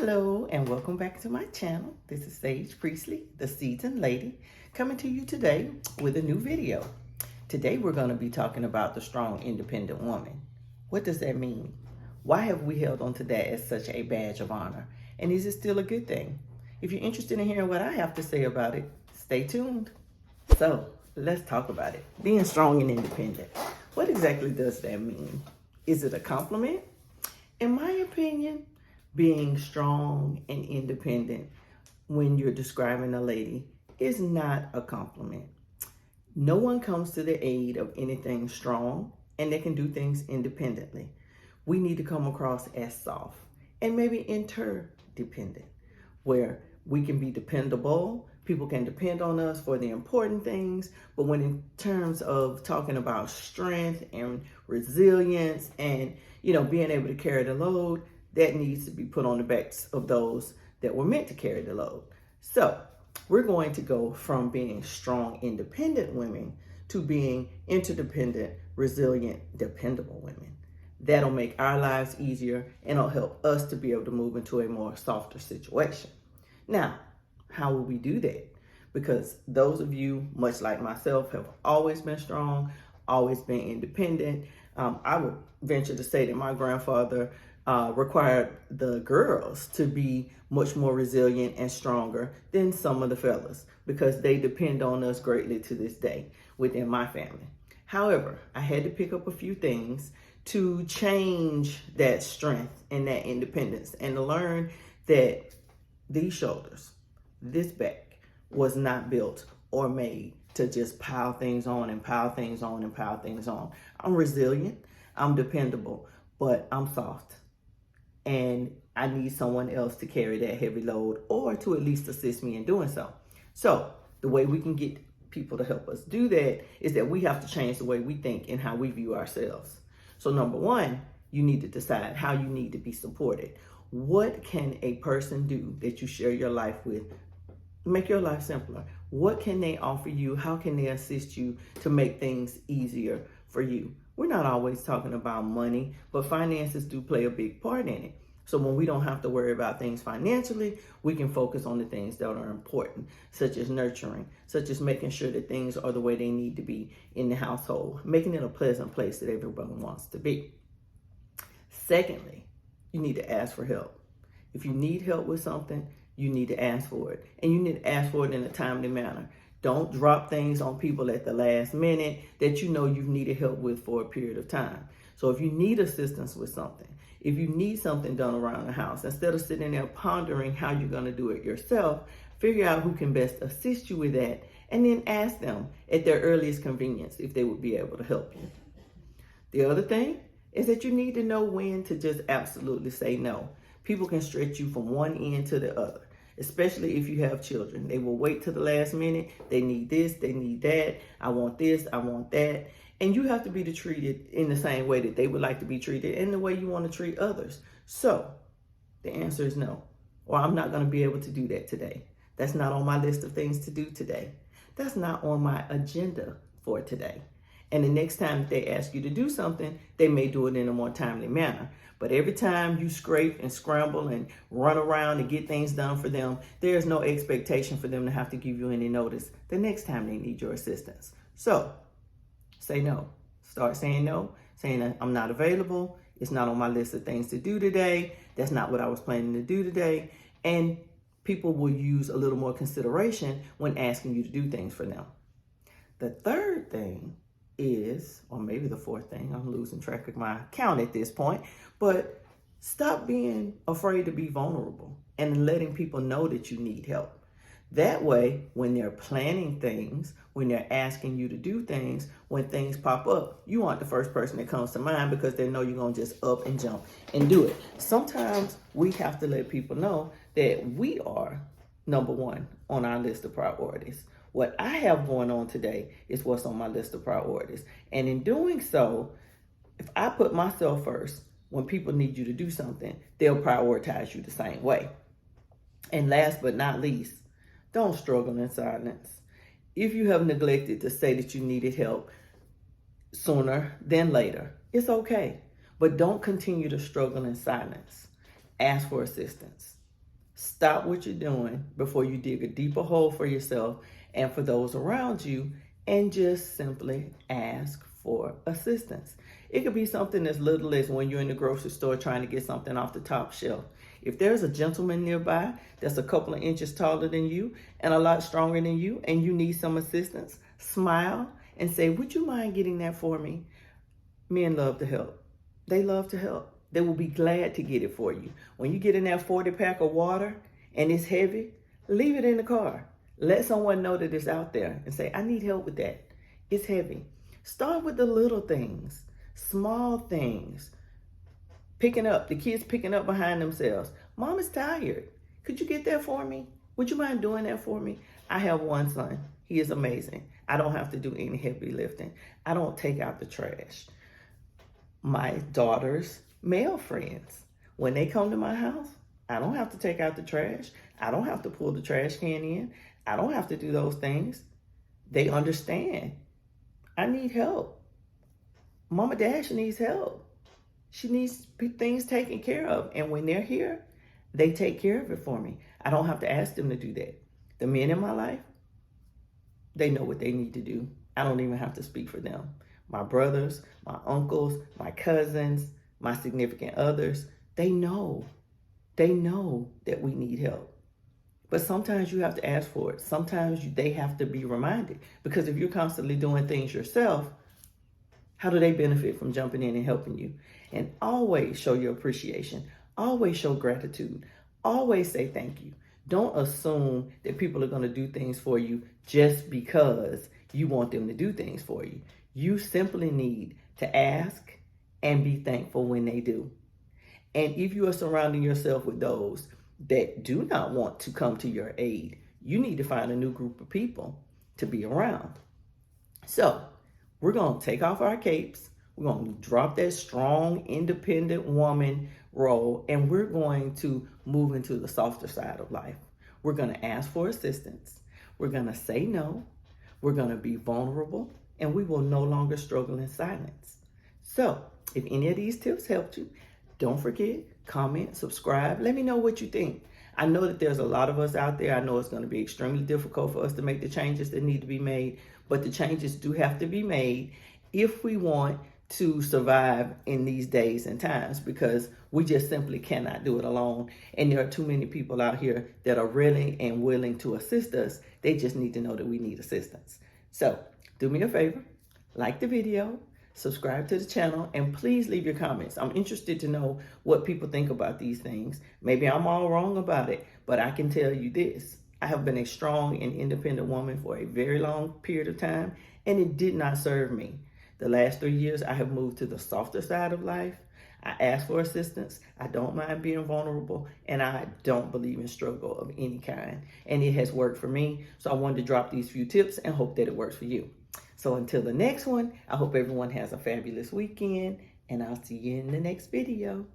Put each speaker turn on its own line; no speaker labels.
Hello and welcome back to my channel. This is Sage Priestley, the Seasoned Lady, coming to you today with a new video. Today we're going to be talking about the strong, independent woman. What does that mean? Why have we held on to that as such a badge of honor? And is it still a good thing? If you're interested in hearing what I have to say about it, stay tuned. So let's talk about it. Being strong and independent. What exactly does that mean? Is it a compliment? In my opinion, being strong and independent when you're describing a lady is not a compliment. No one comes to the aid of anything strong and they can do things independently. We need to come across as soft and maybe interdependent, where we can be dependable. People can depend on us for the important things, but when in terms of talking about strength and resilience and, being able to carry the load, that needs to be put on the backs of those that were meant to carry the load. So we're going to go from being strong, independent women to being interdependent, resilient, dependable women. That'll make our lives easier and it'll help us to be able to move into a more softer situation. Now, how will we do that? Because those of you, much like myself, have always been strong, always been independent. I would venture to say that my grandfather required the girls to be much more resilient and stronger than some of the fellas because they depend on us greatly to this day within my family. However, I had to pick up a few things to change that strength and that independence and to learn that these shoulders, this back was not built or made to just pile things on and pile things on and pile things on. I'm resilient, I'm dependable, but I'm soft. And I need someone else to carry that heavy load or to at least assist me in doing so. So the way we can get people to help us do that is that we have to change the way we think and how we view ourselves. So number one, you need to decide how you need to be supported. What can a person do that you share your life with make your life simpler? What can they offer you? How can they assist you to make things easier for you? We're not always talking about money, but finances do play a big part in it. So when we don't have to worry about things financially, we can focus on the things that are important, such as nurturing, such as making sure that things are the way they need to be in the household, making it a pleasant place that everyone wants to be. Secondly, you need to ask for help. If you need help with something, you need to ask for it. And you need to ask for it in a timely manner. Don't drop things on people at the last minute that you know you've needed help with for a period of time. So if you need assistance with something, if you need something done around the house, instead of sitting there pondering how you're going to do it yourself, figure out who can best assist you with that and then ask them at their earliest convenience if they would be able to help you. The other thing is that you need to know when to just absolutely say no. People can stretch you from one end to the other, especially if you have children. They will wait till the last minute. They need this, they need that. I want this, I want that. And you have to be treated in the same way that they would like to be treated and the way you want to treat others. So the answer is no, or I'm not going to be able to do that today. That's not on my list of things to do today. That's not on my agenda for today. And the next time that they ask you to do something, they may do it in a more timely manner. But every time you scrape and scramble and run around to get things done for them, there's no expectation for them to have to give you any notice the next time they need your assistance. So say no. Start saying no, saying that I'm not available. It's not on my list of things to do today. That's not what I was planning to do today. And people will use a little more consideration when asking you to do things for them. The third thing is, or maybe the fourth thing, I'm losing track of my count at this point, but stop being afraid to be vulnerable and letting people know that you need help. That way, when they're planning things, when they're asking you to do things, when things pop up, you aren't the first person that comes to mind because they know you're going to just up and jump and do it. Sometimes we have to let people know that we are number one on our list of priorities. What I have going on today is what's on my list of priorities. And in doing so, if I put myself first, when people need you to do something, they'll prioritize you the same way. And last but not least, don't struggle in silence. If you have neglected to say that you needed help sooner than later, it's okay. But don't continue to struggle in silence. Ask for assistance. Stop what you're doing before you dig a deeper hole for yourself and for those around you, and just simply ask for assistance. It could be something as little as when you're in the grocery store trying to get something off the top shelf. If there's a gentleman nearby that's a couple of inches taller than you and a lot stronger than you, and you need some assistance, smile and say, "Would you mind getting that for me?" Men love to help. They love to help. They will be glad to get it for you. When you get in that 40-pack of water and it's heavy, leave it in the car. Let someone know that it's out there and say, "I need help with that. It's heavy." Start with the little things, small things. The kids picking up behind themselves. "Mom is tired. Could you get that for me? Would you mind doing that for me?" I have one son. He is amazing. I don't have to do any heavy lifting. I don't take out the trash. My daughter's male friends, when they come to my house, I don't have to take out the trash. I don't have to pull the trash can in. I don't have to do those things. They understand. I need help. Mama Dash needs help. She needs things taken care of. And when they're here, they take care of it for me. I don't have to ask them to do that. The men in my life, they know what they need to do. I don't even have to speak for them. My brothers, my uncles, my cousins, my significant others, they know. They know that we need help. But sometimes you have to ask for it. Sometimes they have to be reminded. Because if you're constantly doing things yourself, how do they benefit from jumping in and helping you? And always show your appreciation. Always show gratitude. Always say thank you. Don't assume that people are going to do things for you just because you want them to do things for you. You simply need to ask and be thankful when they do. And if you are surrounding yourself with those that do not want to come to your aid, you need to find a new group of people to be around. So we're going to take off our capes. We're going to drop that strong, independent woman role, and we're going to move into the softer side of life. We're going to ask for assistance. We're going to say no. We're going to be vulnerable, and we will no longer struggle in silence. So if any of these tips helped you, don't forget, comment, subscribe. Let me know what you think. I know that there's a lot of us out there. I know it's going to be extremely difficult for us to make the changes that need to be made, but the changes do have to be made if we want to survive in these days and times, because we just simply cannot do it alone. And there are too many people out here that are ready and willing to assist us. They just need to know that we need assistance. So do me a favor, like the video, subscribe to the channel, and please leave your comments. I'm interested to know what people think about these things. Maybe I'm all wrong about it, but I can tell you this. I have been a strong and independent woman for a very long period of time, and it did not serve me. The last 3 years, I have moved to the softer side of life. I ask for assistance. I don't mind being vulnerable, and I don't believe in struggle of any kind. And it has worked for me. So I wanted to drop these few tips and hope that it works for you. So until the next one, I hope everyone has a fabulous weekend, and I'll see you in the next video.